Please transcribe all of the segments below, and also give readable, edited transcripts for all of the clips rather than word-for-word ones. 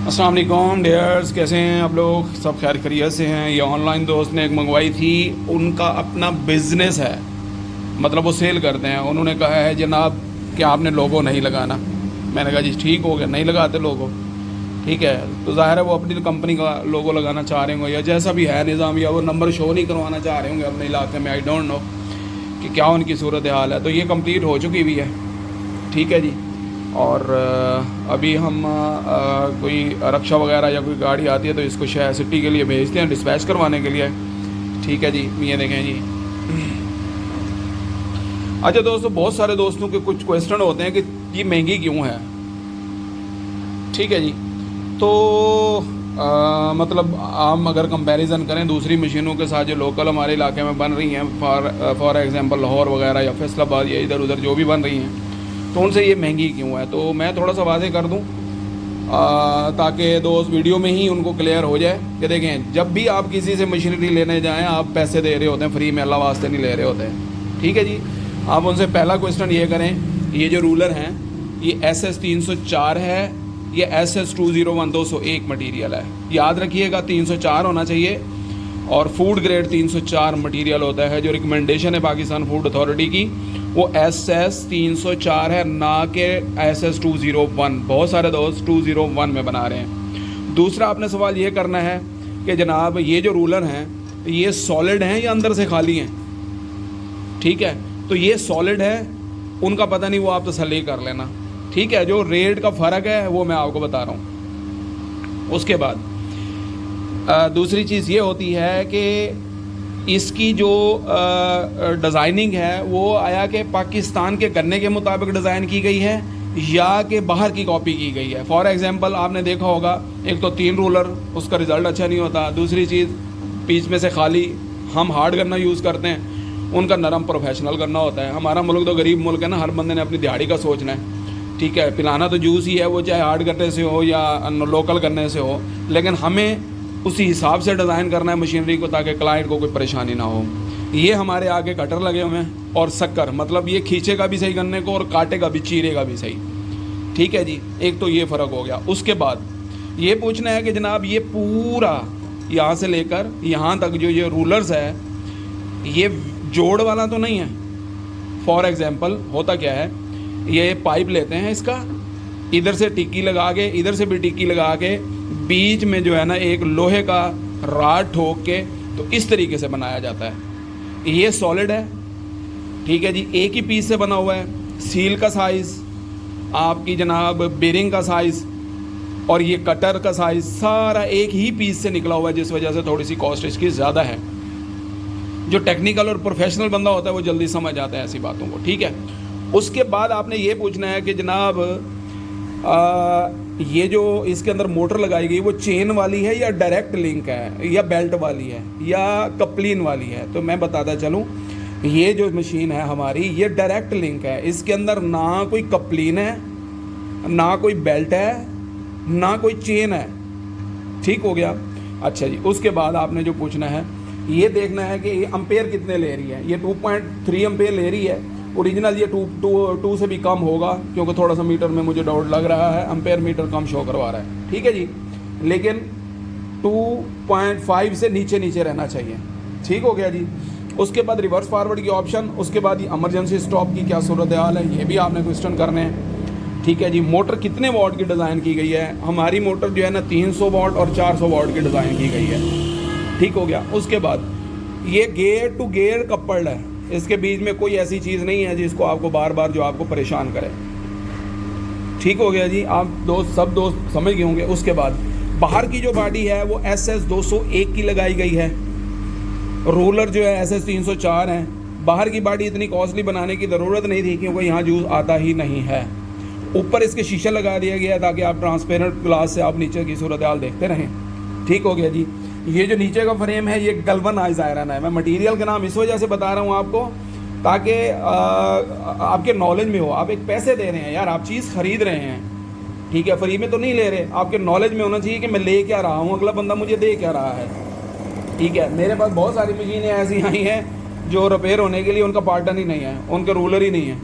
अस्सलाम वालेकुम डियर्स, कैसे हैं आप लोग? सब खैर खैरियत से हैं। ये ऑनलाइन दोस्त ने एक मंगवाई थी, उनका अपना बिजनेस है, मतलब वो सेल करते हैं। उन्होंने कहा है जनाब कि आपने लोगो नहीं लगाना। मैंने कहा जी ठीक हो गया, नहीं लगाते लोगो, ठीक है। तो ज़ाहिर है वो अपनी कंपनी का लोगो लगाना चाह रहे होंगे या जैसा भी है निज़ाम, या वो नंबर शो नहीं करवाना चाह रहे होंगे अपने इलाके में। आई डोंट नो कि क्या उनकी सूरत हाल है। तो ये कंप्लीट हो चुकी हुई है, ठीक है जी। और अभी हम कोई रक्षा वगैरह या कोई गाड़ी आती है तो इसको शहर सिटी के लिए भेजते हैं डिस्पैच करवाने के लिए, ठीक है जी। ये देखें जी। अच्छा दोस्तों, बहुत सारे दोस्तों के कुछ क्वेश्चन होते हैं कि ये महंगी क्यों है, ठीक है जी। तो मतलब हम अगर कंपैरिजन करें दूसरी मशीनों के साथ जो लोकल हमारे इलाके में बन रही हैं, फॉर एग्जांपल लाहौर वगैरह या फैसलाबाद या इधर उधर जो भी बन रही हैं, तो उनसे ये महंगी क्यों है। तो मैं थोड़ा सा वादे कर दूं ताकि दोस्त वीडियो में ही उनको क्लियर हो जाए कि देखें, जब भी आप किसी से मशीनरी लेने जाएं आप पैसे दे रहे होते हैं, फ्री में अल्लाह वास्ते नहीं ले रहे होते हैं, ठीक है जी। आप उनसे पहला क्वेश्चन ये करें, ये जो रूलर हैं ये SS 304 है, ये SS 201 201 मटीरियल है। याद रखिएगा 304 होना चाहिए और फूड ग्रेड 304 मटीरियल होता है। जो रिकमेंडेशन है पाकिस्तान फूड अथॉरिटी की वो SS 304 है, ना कि SS 201। बहुत सारे दोस्त 201 में बना रहे हैं। दूसरा आपने सवाल ये करना है कि जनाब ये जो रूलर हैं ये सॉलिड हैं या अंदर से खाली हैं, ठीक है। तो ये सॉलिड है, उनका पता नहीं, वो आप तसल्ली कर लेना, ठीक है। जो रेट का फ़र्क है वो मैं आपको बता रहा हूँ। उसके बाद दूसरी चीज़ ये होती है कि इसकी जो डिज़ाइनिंग है वो आया कि पाकिस्तान के गन्ने के मुताबिक डिज़ाइन की गई है या कि बाहर की कॉपी की गई है। फॉर एग्जांपल आपने देखा होगा, एक तो 3 रूलर, उसका रिज़ल्ट अच्छा नहीं होता। दूसरी चीज़ बीच में से खाली, हम हार्ड गन्ना यूज़ करते हैं, उनका नरम प्रोफेशनल गन्ना होता है। हमारा मुल्क तो गरीब मुल्क है ना, हर बंदे ने अपनी दिहाड़ी का सोचना है, ठीक है। पिलाना तो जूस ही है, वो चाहे हार्ड गन्ने से हो या लोकल गन्ने से हो, लेकिन हमें उसी हिसाब से डिज़ाइन करना है मशीनरी को ताकि क्लाइंट को कोई परेशानी ना हो। ये हमारे आगे कटर लगे हुए हैं और शक्कर, मतलब ये खींचेगा भी सही गन्ने को और काटेगा भी, चीरेगा भी सही, ठीक है जी। एक तो ये फ़र्क हो गया। उसके बाद ये पूछना है कि जनाब ये पूरा यहाँ से लेकर यहाँ तक जो ये रूलर्स है ये जोड़ वाला तो नहीं है। फॉर एग्ज़ाम्पल होता क्या है, ये पाइप लेते हैं इसका, इधर से टिक्की लगा के, इधर से भी टिक्की लगा के, बीच में जो है ना एक लोहे का राड ठोक के, तो इस तरीके से बनाया जाता है। ये सॉलिड है, ठीक है जी, एक ही पीस से बना हुआ है। सील का साइज़, आपकी जनाब बेरिंग का साइज़ और ये कटर का साइज़ सारा एक ही पीस से निकला हुआ है, जिस वजह से थोड़ी सी कॉस्ट इसकी ज़्यादा है। जो टेक्निकल और प्रोफेशनल बंदा होता है वो जल्दी समझ आता है ऐसी बातों को, ठीक है। उसके बाद आपने ये पूछना है कि जनाब ये जो इसके अंदर मोटर लगाई गई वो चेन वाली है या डायरेक्ट लिंक है या बेल्ट वाली है या कपलिन वाली है। तो मैं बताता चलूँ, ये जो मशीन है हमारी ये डायरेक्ट लिंक है। इसके अंदर ना कोई कपलिन है, ना कोई बेल्ट है, ना कोई चेन है, ठीक हो गया। अच्छा जी, उसके बाद आपने जो पूछना है ये देखना है कि ये अम्पेयर कितने ले रही है। ये 2.3 अम्पेयर ले रही है। ओरिजिनल ये 2 से भी कम होगा, क्योंकि थोड़ा सा मीटर में मुझे डाउट लग रहा है, अम्पेयर मीटर कम शो करवा रहा है, ठीक है जी। लेकिन 2.5 से नीचे नीचे रहना चाहिए, ठीक हो गया जी। उसके बाद रिवर्स फॉरवर्ड की ऑप्शन, उसके बाद ये इमरजेंसी स्टॉप की क्या सूरत हाल है, ये भी आपने क्वेश्चन करने हैं, ठीक है जी। मोटर कितने वॉट की डिज़ाइन की गई है, हमारी मोटर जो है ना 300 वॉट और 400 वॉट की डिज़ाइन की गई है, ठीक हो गया। उसके बाद ये गेयर टू गेयर कपल्ड है, इसके बीच में कोई ऐसी चीज़ नहीं है जिसको आपको बार बार जो आपको परेशान करे, ठीक हो गया जी। आप सब दोस्त समझ गए होंगे। उसके बाद बाहर की जो बॉडी है वो SS 201 की लगाई गई है। रोलर जो है SS 304 है। बाहर की बॉडी इतनी कॉस्टली बनाने की ज़रूरत नहीं थी क्योंकि यहाँ जूस आता ही नहीं है। ऊपर इसके शीशा लगा दिया गया ताकि आप ट्रांसपेरेंट ग्लास से आप नीचे की सूरत हाल देखते रहें, ठीक हो गया जी। ये जो नीचे का फ्रेम है ये गल्वनाइज आयरन है। मैं मटेरियल का नाम इस वजह से बता रहा हूँ आपको ताकि आपके नॉलेज में हो। आप एक पैसे दे रहे हैं यार, आप चीज़ खरीद रहे हैं, ठीक है, फ्री में तो नहीं ले रहे। आपके नॉलेज में होना चाहिए कि मैं ले क्या रहा हूँ, अगला बंदा मुझे दे क्या रहा है, ठीक है। मेरे पास बहुत सारी मशीनें ऐसी आई हैं जो रिपेयर होने के लिए उनका पार्टन ही नहीं है, उनके रूलर ही नहीं है,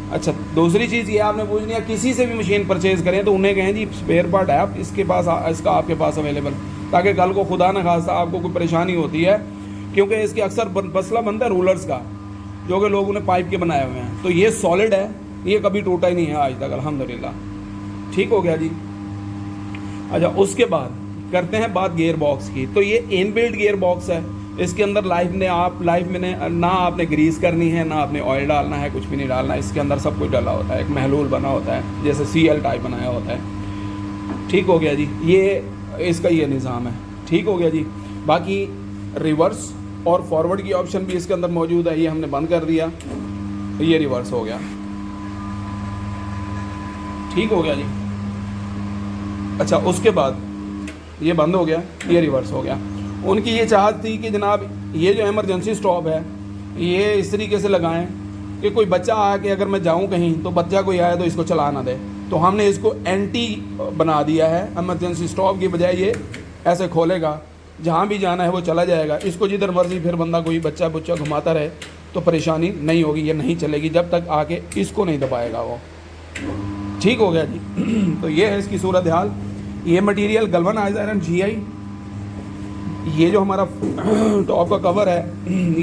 अच्छा, दूसरी चीज़ ये आपने पूछ लिया, किसी से भी मशीन परचेज़ करें तो उन्हें कहें जी स्पेयर पार्ट है आप इसके पास इसका आपके पास अवेलेबल, ताकि कल को खुदा न खास्ता आपको कोई परेशानी होती है, क्योंकि इसके अक्सर मसला बनता है रूलर्स का, जो कि लोग उन्हें पाइप के बनाए हुए हैं। तो ये सॉलिड है, ये कभी टूटा ही नहीं है आज तक, अल्हम्दुलिल्लाह। ठीक हो गया जी। अच्छा, उसके बाद करते हैं बात गियर बॉक्स की। तो ये इनबिल्ट गियर बॉक्स है, इसके अंदर लाइफ में ना आपने ग्रीस करनी है, ना आपने ऑयल डालना है, कुछ भी नहीं डालना है। इसके अंदर सब कुछ डाला होता है, एक महलूल बना होता है, जैसे CL टाइप बनाया होता है। ठीक हो गया जी, ये इसका ये निज़ाम है। ठीक हो गया जी। बाकी रिवर्स और फॉरवर्ड की ऑप्शन भी इसके अंदर मौजूद है, ये हमने बंद कर दिया, ये रिवर्स हो गया। ठीक हो गया जी। अच्छा, उसके बाद ये बंद हो गया, ये रिवर्स हो गया। उनकी ये चाहत थी कि जनाब ये जो इमरजेंसी स्टॉप है ये इस तरीके से लगाएं कि कोई बच्चा आके अगर मैं जाऊं कहीं तो बच्चा कोई आए तो इसको चला ना दे। तो हमने इसको एंटी बना दिया है, इमरजेंसी स्टॉप की बजाय ये ऐसे खोलेगा, जहाँ भी जाना है वो चला जाएगा। इसको जिधर मर्जी फिर बंदा कोई बच्चा घुमाता रहे तो परेशानी नहीं होगी, ये नहीं चलेगी जब तक आके इसको नहीं दबाएगा वो। ठीक हो गया जी। तो ये है इसकी सूरत हाल। ये मटेरियल गल्वनाइज्ड आयरन GI, ये जो हमारा टॉप का कवर है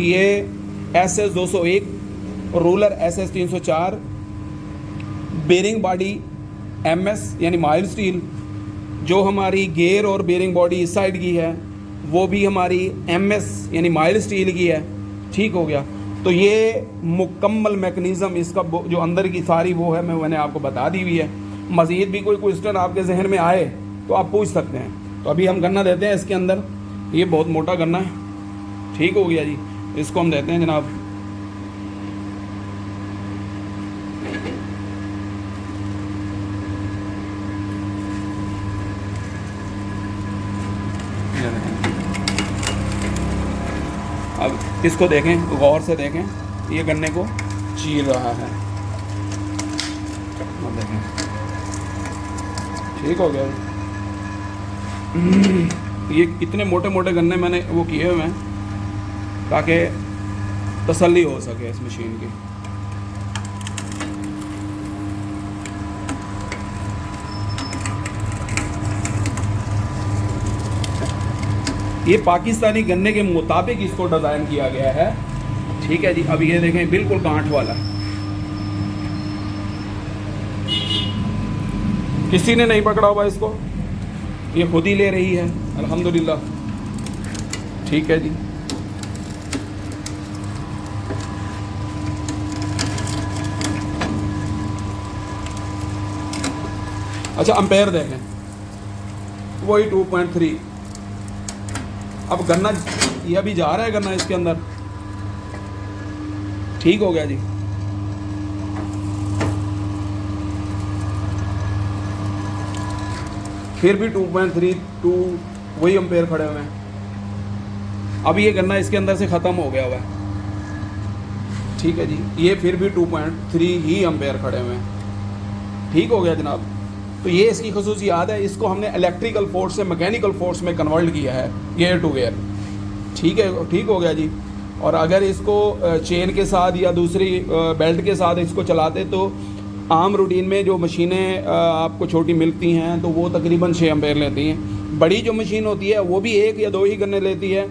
ये SS 201, roller SS 304, bearing body MS यानी माइल्ड स्टील। जो हमारी गेयर और बेरिंग बॉडी इस साइड की है वो भी हमारी MS यानी माइल्ड स्टील की है। ठीक हो गया। तो ये मुकम्मल मैकेनिज़्म इसका जो अंदर की सारी वो है मैंने आपको बता दी हुई है। मज़ीद भी कोई क्वेश्चन आपके जहन में आए तो आप पूछ सकते हैं। तो अभी हम गन्ना देते हैं इसके अंदर, ये बहुत मोटा गन्ना है। ठीक हो गया जी, इसको हम देते हैं जनाब। अब इसको देखें, गौर से देखें, ये गन्ने को चीर रहा है, देखें। ठीक हो गया। ये इतने मोटे मोटे गन्ने मैंने वो किए हुए हैं ताकि तसल्ली हो सके इस मशीन की। ये पाकिस्तानी गन्ने के मुताबिक इसको डिज़ाइन किया गया है। ठीक है जी। अब ये देखें, बिल्कुल गांठ वाला, किसी ने नहीं पकड़ा हुआ इसको, ये खुद ही ले रही है अल्हम्दुलिल्लाह। ठीक है जी। अच्छा, एम्पेयर देखें, वही 2.3। अब गन्ना ये अभी जा रहा है गन्ना इसके अंदर। ठीक हो गया जी। फिर भी 2.32 वही एम्पेयर खड़े हुए हैं। अब ये गन्ना इसके अंदर से ख़त्म हो गया हुआ है। ठीक है जी। ये फिर भी 2.3 ही एम्पेयर खड़े हुए हैं। ठीक हो गया जनाब। तो ये इसकी खसूसियात है। इसको हमने इलेक्ट्रिकल फोर्स से मैकेनिकल फोर्स में कन्वर्ट किया है गियर टू गियर। ठीक है, ठीक हो गया जी। और अगर इसको चेन के साथ या दूसरी बेल्ट के साथ इसको चलाते तो आम रूटीन में जो मशीनें आपको छोटी मिलती हैं तो वो तकरीबन 6 एम्पेयर लेती हैं। बड़ी जो मशीन होती है वो भी 1 या 2 ही गन्ने लेती है,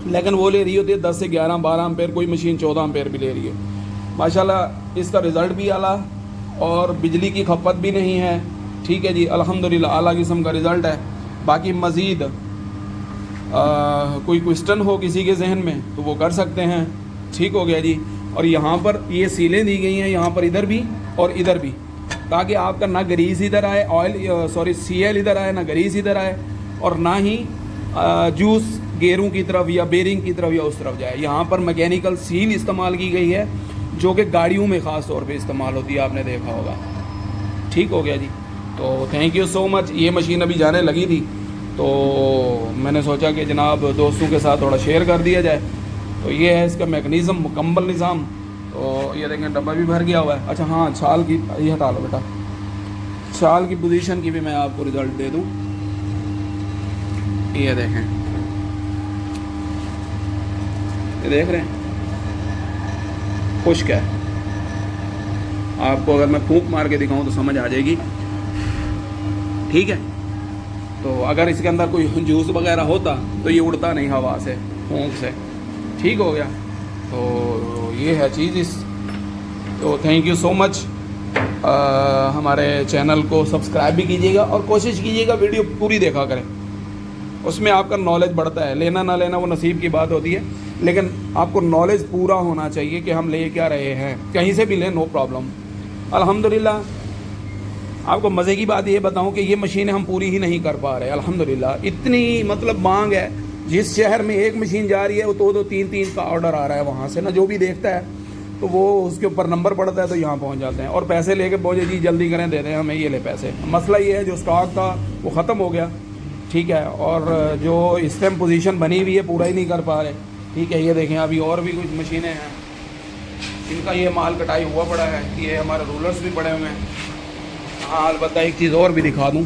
लेकिन वो ले रही होती है 10 से 11 12 एम्पेयर, कोई मशीन 14 एम्पेयर भी ले रही है। माशाल्लाह इसका रिज़ल्ट भी आला और बिजली की खपत भी नहीं है। ठीक है जी, अल्हम्दुलिल्लाह आला किस्म का रिज़ल्ट है। बाकी मज़ीद कोई क्वेश्चन हो किसी के जहन में तो वो कर सकते हैं। ठीक हो गया जी। और यहाँ पर ये सीलें दी गई हैं, यहाँ पर इधर भी और इधर भी, ताकि आपका ना ग्रीस इधर आए, CL इधर आए, ना ग्रीस इधर आए, और ना ही जूस गेयरों की तरफ या बेरिंग की तरफ या उस तरफ जाए। यहाँ पर मैकेनिकल सील इस्तेमाल की गई है जो कि गाड़ियों में ख़ास तौर पे इस्तेमाल होती है, आपने देखा होगा। ठीक हो गया जी। तो थैंक यू सो मच। ये मशीन अभी जाने लगी थी तो मैंने सोचा कि जनाब दोस्तों के साथ थोड़ा शेयर कर दिया जाए। तो ये है इसका मैकेनिज़्म, मुकम्मल निज़ाम। तो ये देखें डब्बा भी भर गया हुआ है। अच्छा हाँ, छाल की ये हटा लो बेटा, छाल की पोजीशन की भी मैं आपको रिज़ल्ट दे दूँ। ये देखें, ये देख रहे हैं, खुश्क है। आपको अगर मैं फूंक मार के दिखाऊं तो समझ आ जाएगी, ठीक है। तो अगर इसके अंदर कोई जूस वगैरह होता तो ये उड़ता नहीं हवा से, फूंक से, ठीक हो गया। तो ये है चीज़ इस। तो थैंक यू सो मच। हमारे चैनल को सब्सक्राइब भी कीजिएगा और कोशिश कीजिएगा वीडियो पूरी देखा करें, उसमें आपका नॉलेज बढ़ता है। लेना ना लेना वो नसीब की बात होती है, लेकिन आपको नॉलेज पूरा होना चाहिए कि हम ले क्या रहे हैं। कहीं से भी लें, नो प्रॉब्लम। अल्हम्दुलिल्लाह आपको मज़े की बात ये बताऊं कि ये मशीनें हम पूरी ही नहीं कर पा रहे। अल्हम्दुलिल्लाह इतनी मतलब मांग है, जिस शहर में एक मशीन जा रही है वो दो तीन का ऑर्डर आ रहा है वहाँ से ना। जो भी देखता है तो वो उसके ऊपर नंबर पड़ता है तो यहाँ पहुँच जाते हैं और पैसे लेके पहुँचे, जी जल्दी करें, दे दें हमें, ये ले पैसे। मसला ये है जो स्टॉक था वो ख़त्म हो गया, ठीक है। और जो इस टाइम पोजीशन बनी हुई है पूरा ही नहीं कर पा रहे, ठीक है। ये देखें अभी और भी कुछ मशीनें हैं, इनका ये माल कटाई हुआ पड़ा है, ये हमारे रूलर्स भी पड़े हुए हैं। हाँ अलबत्ता एक चीज़ और भी दिखा दूँ,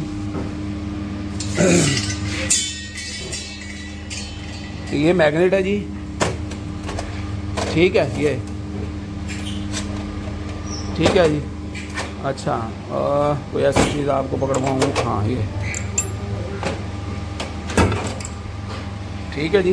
ये मैग्नेट है जी, ठीक है, ये ठीक है जी। अच्छा कोई ऐसी चीज़ आपको पकड़वाऊँ, हाँ ये ठीक है जी।